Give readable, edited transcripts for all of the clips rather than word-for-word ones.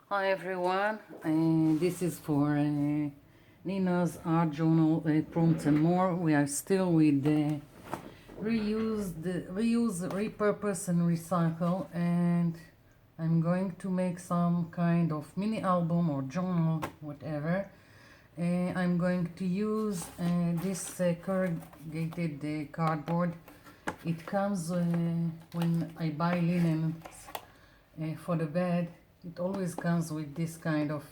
Hi everyone, this is for Nina's art journal prompts and more. We are still with the reuse, repurpose and recycle, and I'm going to make some kind of mini album or journal, whatever. I'm going to use this corrugated cardboard. It comes when I buy linen for the bed. It always comes with this kind of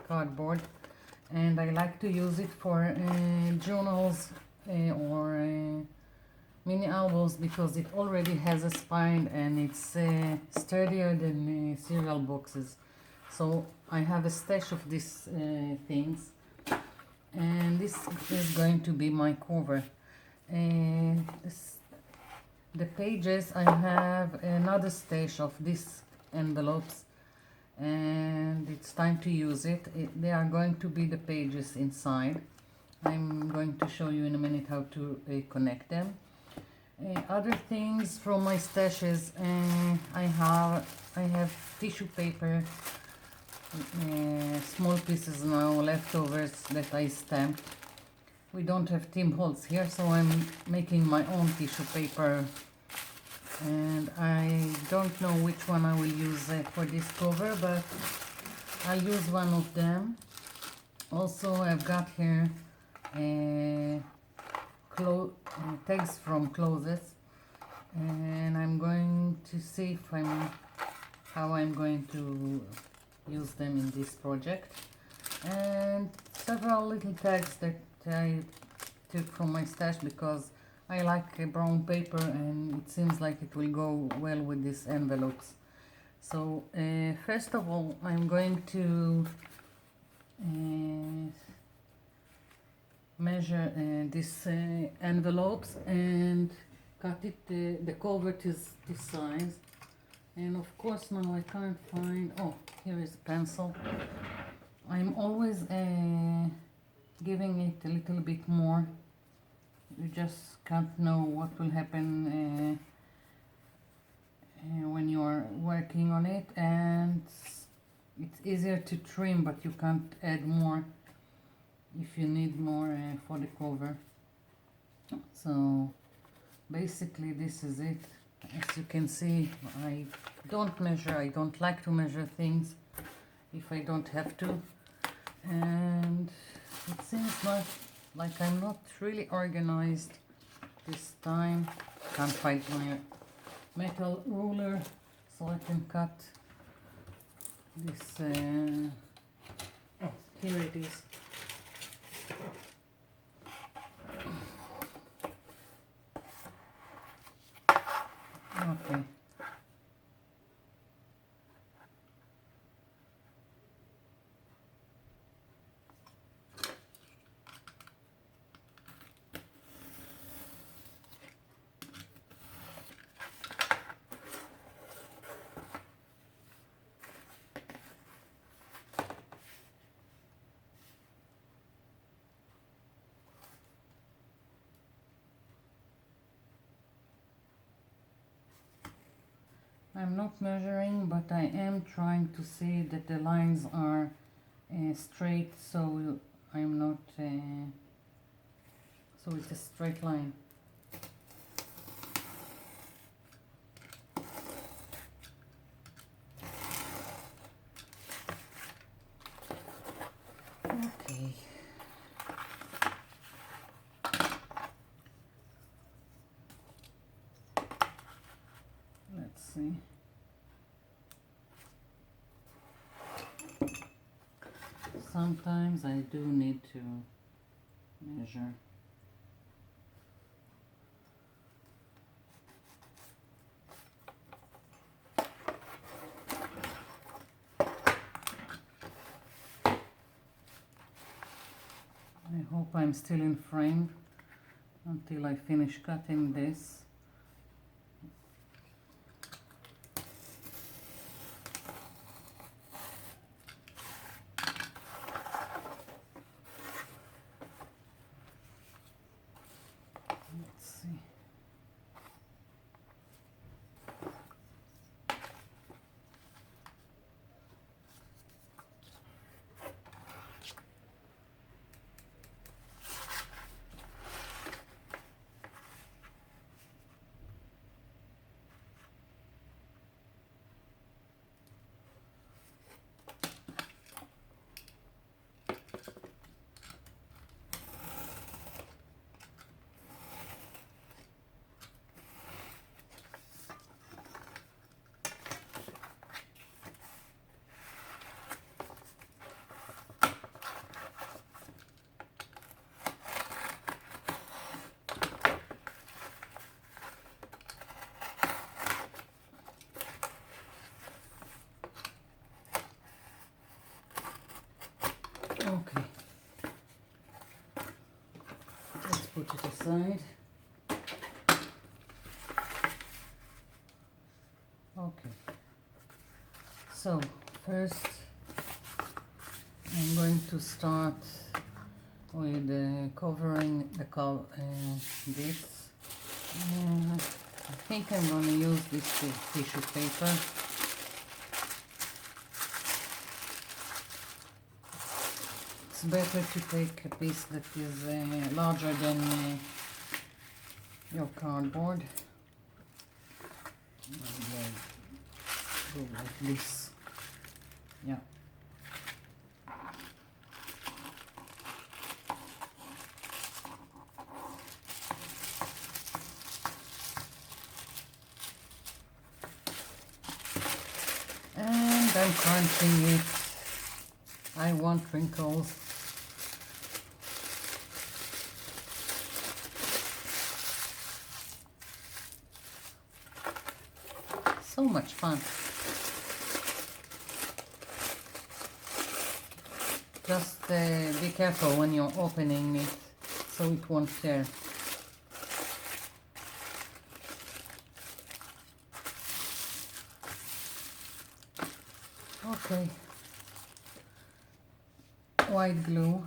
cardboard, and I like to use it for journals or mini albums because it already has a spine and it's sturdier than cereal boxes. So I have a stash of these things, and this is going to be my cover. The pages, I have another stash of these envelopes, and it's time to use it. They are going to be the pages inside. I'm going to show you in a minute how to connect them. Other things from my stashes, I have tissue paper, small pieces now, leftovers that I stamped. We don't have Tim Holtz here, so I'm making my own tissue paper, and I don't know which one I will use for this cover, but I'll use one of them. Also, I've got here tags from clothes, and I'm going to see if how I'm going to use them in this project, and several little tags that I took from my stash because I like brown paper and it seems like it will go well with these envelopes. So first of all, I'm going to measure these envelopes and cut it the cover to this size. And of course now I can't find, oh, here is a pencil. I'm always giving it a little bit more. You just can't know what will happen when you are working on it, and it's easier to trim, but you can't add more if you need more for the cover. So basically this is it. As you can see, I don't measure. I don't like to measure things if I don't have to, and it seems like I'm not really organized this time. Can't find my metal ruler so I can cut this. Oh, here it is. Okay. I'm not measuring, but I am trying to see that the lines are straight, so I'm not, so it's a straight line. Okay. Let's see. Sometimes I do need to measure. I hope I'm still in frame until I finish cutting this. Let's see. Okay, let's put it aside. Okay, so first I'm going to start with covering the this. I think I'm going to use this tissue paper. It's better to take a piece that is larger than your cardboard. Go like this. Yeah. And I'm crunching it. I want wrinkles. So much fun. Just be careful when you're opening it so it won't tear. Okay. White glue.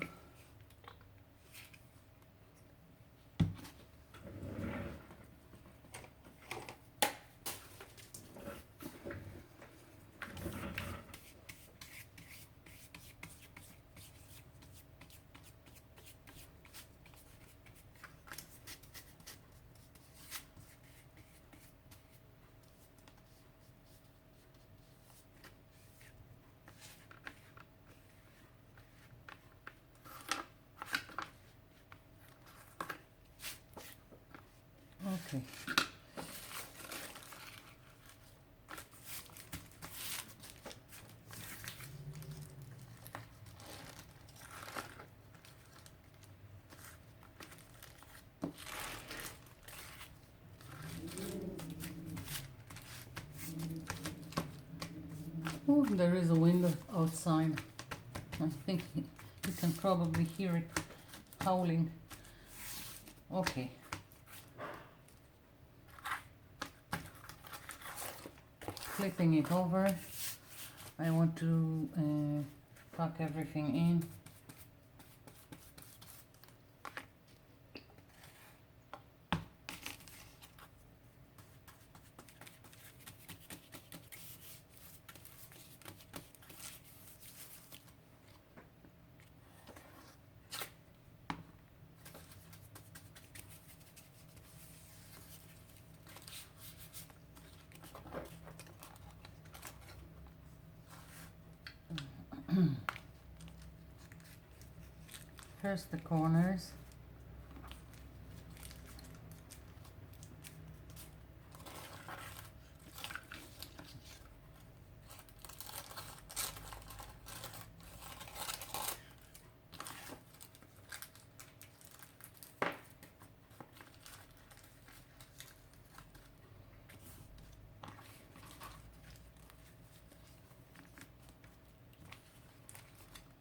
Okay. Oh, there is a wind outside. I think you can probably hear it howling. Okay. Flipping it over. I want to tuck everything in. First the corners.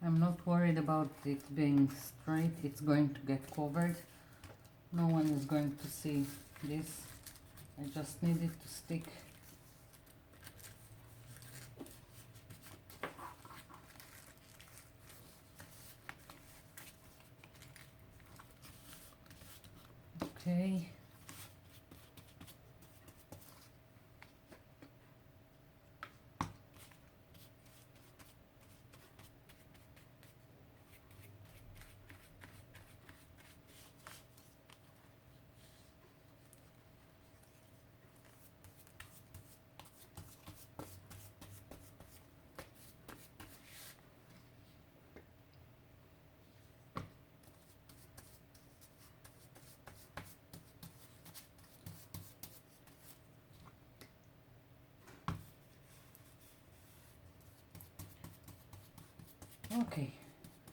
I'm not worried about it being straight, it's going to get covered. No one is going to see this. I just need it to stick. Okay. Okay,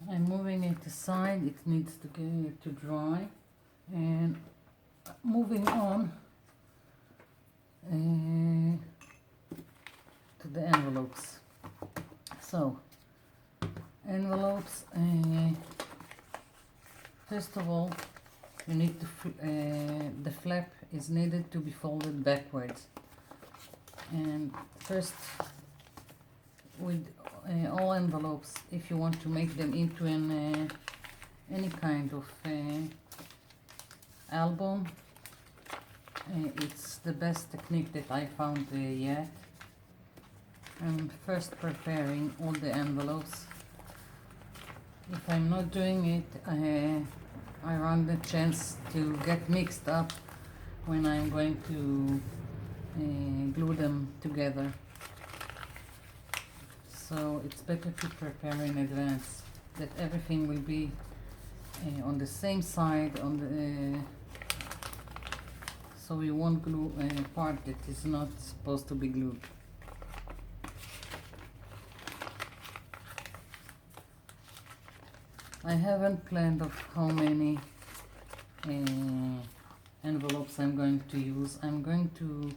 I'm moving it aside, it needs to get to dry, and moving on to the envelopes. So envelopes, first of all, you need to the flap is needed to be folded backwards. And first, with all envelopes, if you want to make them into an any kind of album, it's the best technique that I found yet. I'm first preparing all the envelopes. If I'm not doing it, I run the chance to get mixed up when I'm going to glue them together. So it's better to prepare in advance, that everything will be on the same side, on the so you won't glue a part that is not supposed to be glued. I haven't planned of how many envelopes I'm going to use. I'm going to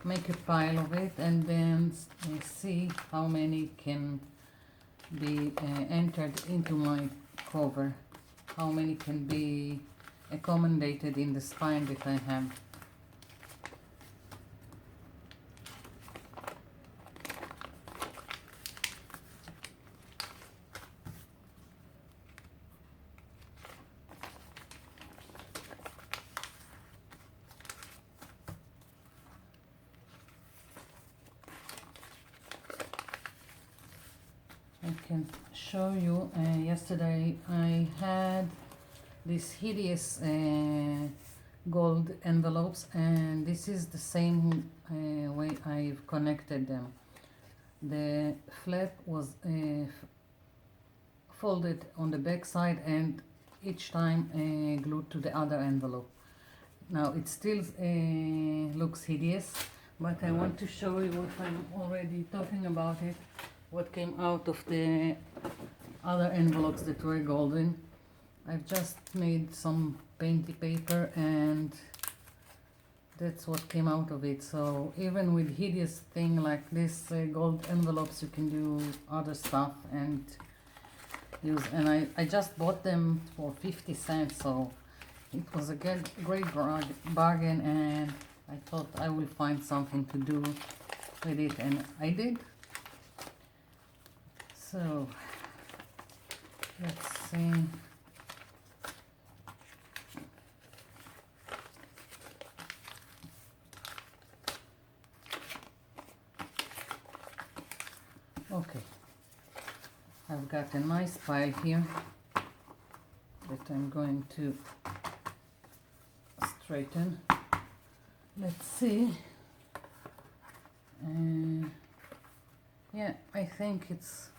make a pile of it and then see how many can be entered into my cover, how many can be accommodated in the spine that I have. I can show you, yesterday I had these hideous gold envelopes, and this is the same way I've connected them. The flap was folded on the back side and each time glued to the other envelope. Now it still looks hideous, but I want to show you, if I'm already talking about it, what came out of the other envelopes that were golden. I've just made some painty paper and that's what came out of it. So even with hideous thing like this gold envelopes, you can do other stuff and use. And I just bought them for 50 cents, so it was a great bargain, and I thought I will find something to do with it, and I did. So let's see. Okay, I've got a nice pile here that I'm going to straighten. Let's see. Yeah, I think it's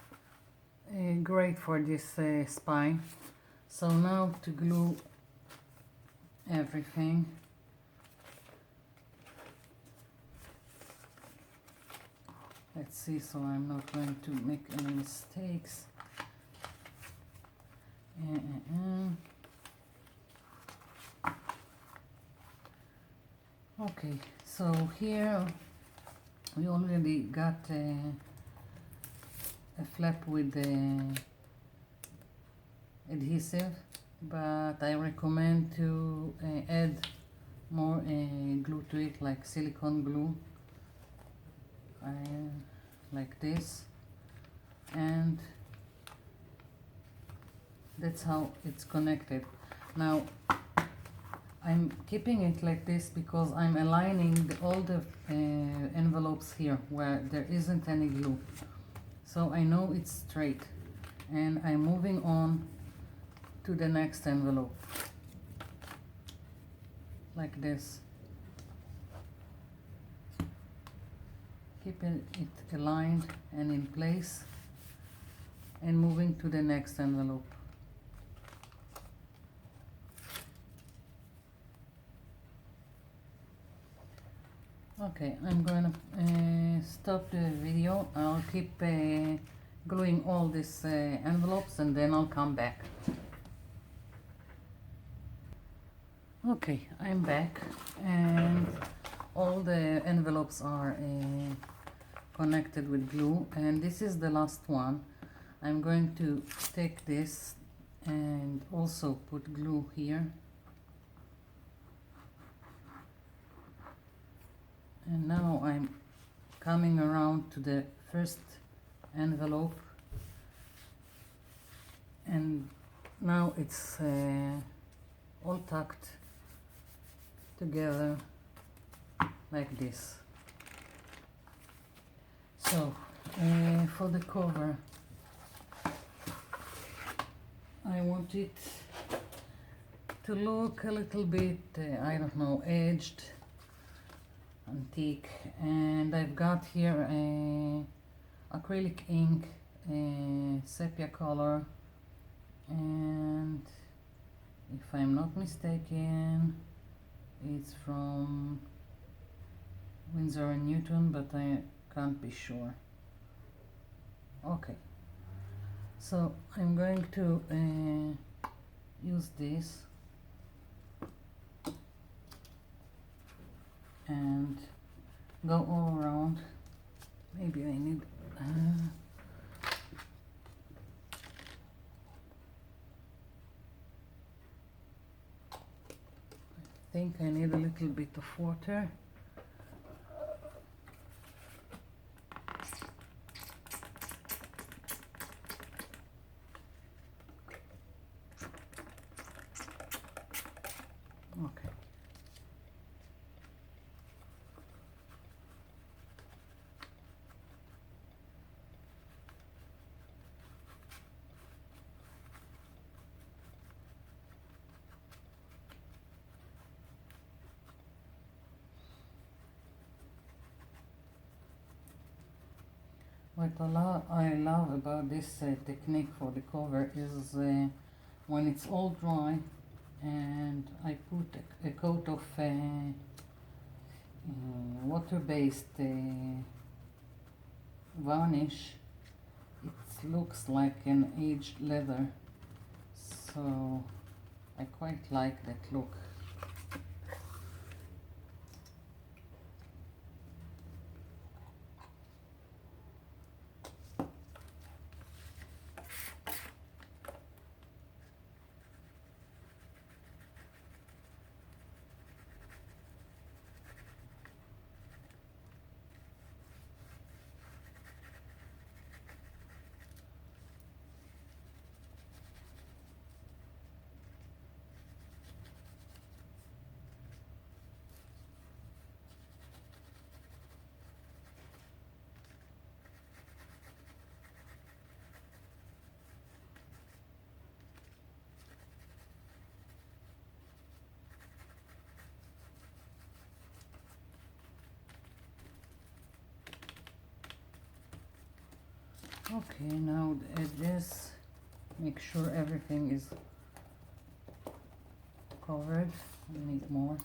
great for this spine. So now to glue everything. Let's see, so I'm not going to make any mistakes. Okay, so here we already got a flap with the adhesive, but I recommend to add more glue to it, like silicone glue, like this, and that's how it's connected. Now I'm keeping it like this because I'm aligning all the envelopes here where there isn't any glue, so I know it's straight, and I'm moving on to the next envelope like this, keeping it aligned and in place, and moving to the next envelope. Okay, I'm gonna stop the video. I'll keep gluing all these envelopes and then I'll come back. Okay, I'm back and all the envelopes are connected with glue, and this is the last one. I'm going to take this and also put glue here. And now I'm coming around to the first envelope, and now it's all tucked together like this. So for the cover, I want it to look a little bit, I don't know, edged, antique, and I've got here acrylic ink, sepia color, and if I'm not mistaken, it's from Winsor & Newton, but I can't be sure. Okay, so I'm going to use this and go all around. Maybe I need I think I need a little bit of water. Okay. What I love about this technique for the cover is when it's all dry and I put a coat of water-based varnish, it looks like an aged leather, so I quite like that look. Okay, now the edges, make sure everything is covered. I need more.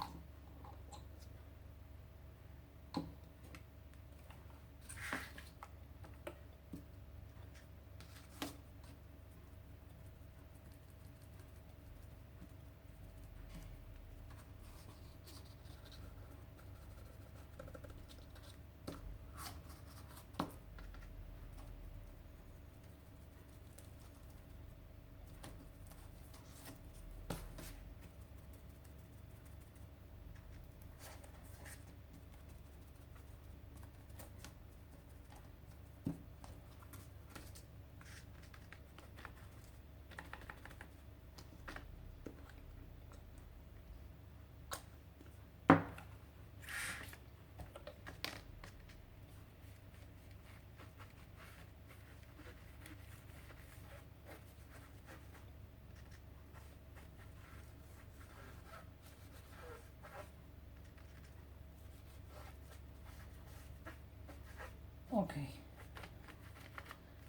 Okay,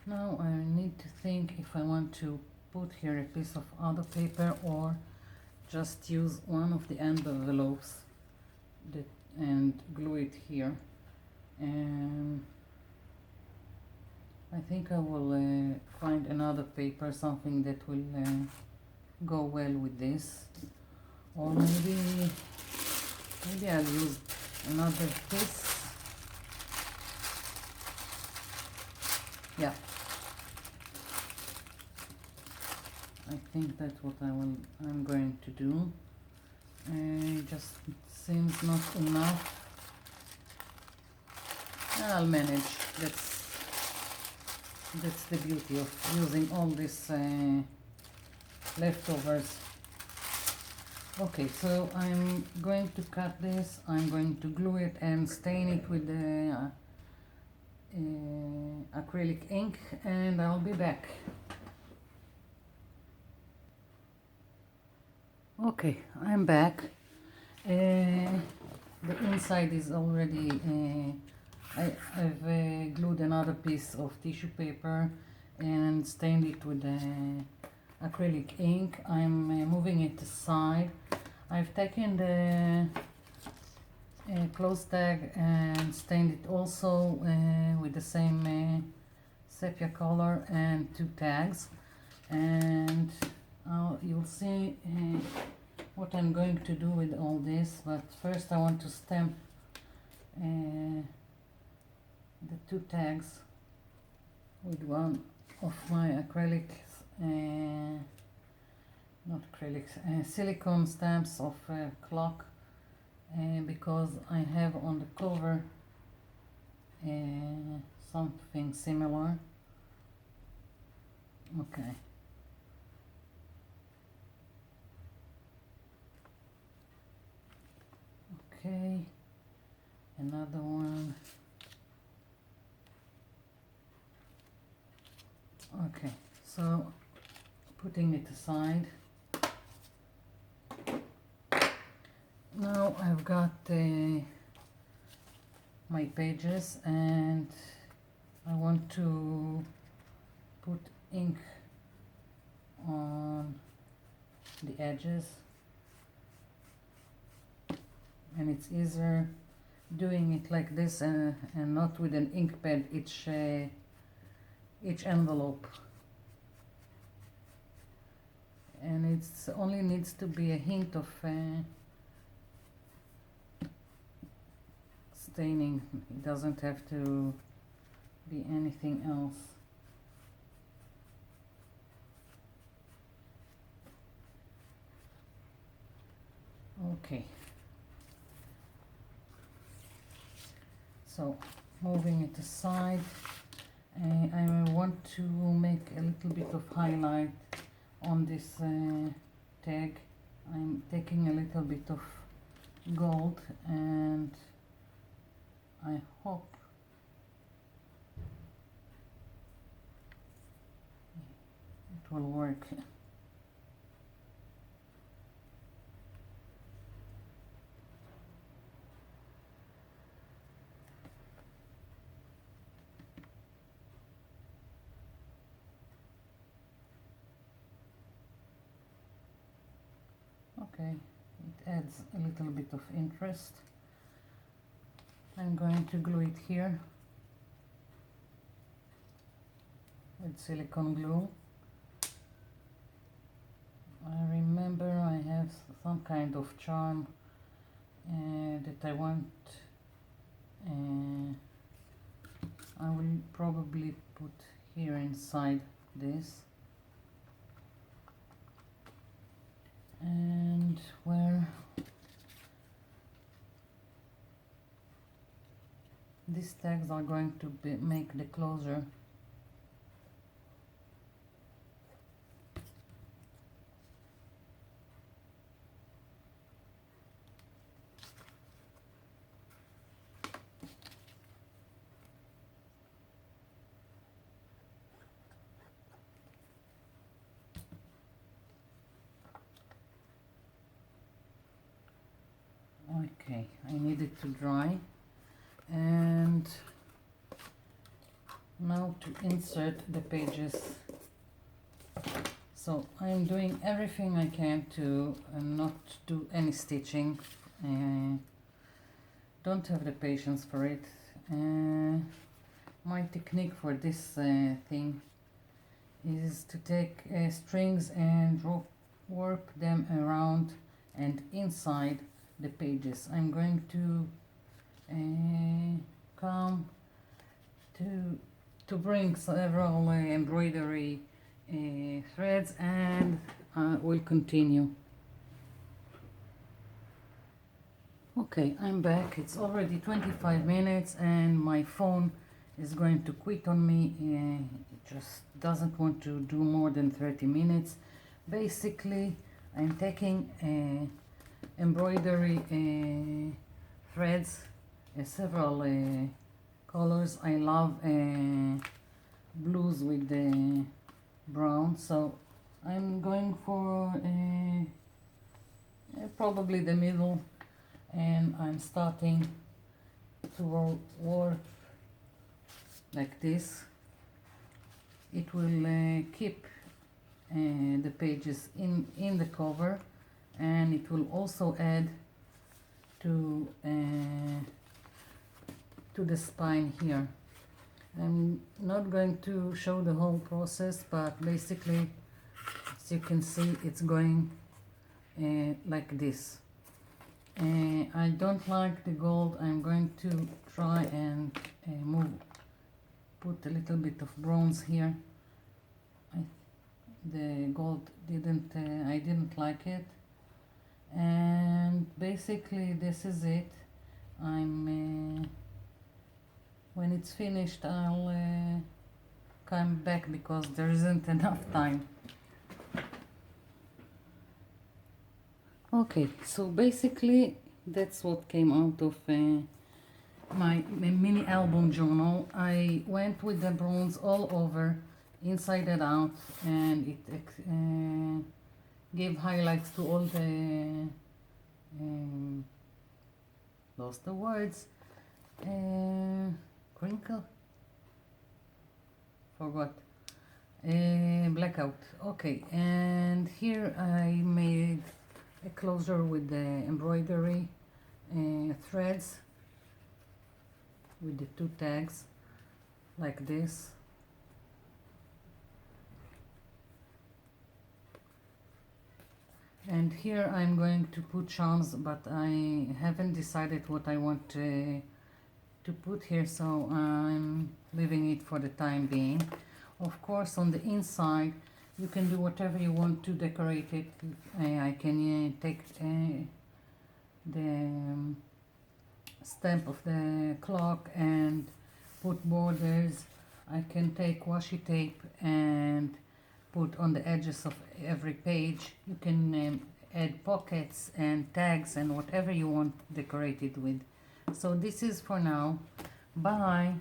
now I need to think if I want to put here a piece of other paper or just use one of the envelopes and glue it here. And I think I will find another paper, something that will go well with this, or maybe I'll use another piece. Yeah, I think that's what I'm going to do. Just seems not enough. I'll manage. That's the beauty of using all this leftovers. Okay, so I'm going to cut this. I'm going to glue it and stain it with the acrylic ink, and I'll be back. Okay, I'm back. The inside is already I've glued another piece of tissue paper and stained it with acrylic ink. I'm moving it aside. I've taken the close tag and stained it also with the same sepia color and 2 tags, and you'll see what I'm going to do with all this. But first I want to stamp the 2 tags with one of my acrylics, not acrylics, silicone stamps of clock, because I have on the cover something similar. Okay. Okay, another one. Okay, so putting it aside. Now I've got my pages, and I want to put ink on the edges, and it's easier doing it like this and not with an ink pad each envelope. And it's only needs to be a hint of staining. It doesn't have to be anything else. Okay, so moving it aside, I want to make a little bit of highlight on this tag. I'm taking a little bit of gold, and I hope it will work. Okay, it adds a little bit of interest. I'm going to glue it here with silicone glue. I remember I have some kind of charm that I want. I will probably put here inside this. And where these tags are going to make the closure. Okay, I need it to dry, and now to insert the pages. So I'm doing everything I can to not do any stitching. Don't have the patience for it. My technique for this thing is to take strings and warp them around and inside the pages. I'm going to come to bring several embroidery threads, and we'll continue. Okay, I'm back. It's already 25 minutes and my phone is going to quit on me. It just doesn't want to do more than 30 minutes. Basically, I'm taking embroidery threads, several colors. I love blues with the brown, so I'm going for probably the middle, and I'm starting to work like this. It will keep the pages in the cover, and it will also add to the spine here. I'm not going to show the whole process, but basically, as you can see, it's going like this. I don't like the gold. I'm going to try and put a little bit of bronze here. The gold I didn't like it, and basically this is it. When it's finished, I'll come back because there isn't enough time. Okay, so basically that's what came out of my mini album journal. I went with the bronze all over, inside and out, and it gave highlights to all the lost the words, crinkle, forgot, blackout. Okay, and here I made a closure with the embroidery threads with the two tags like this. And here I'm going to put charms, but I haven't decided what I want to put here, so I'm leaving it for the time being. Of course, on the inside you can do whatever you want to decorate it. I can take the stamp of the clock and put borders. I can take washi tape and put on the edges of every page. You can add pockets and tags and whatever you want decorated with. So this is for now. Bye.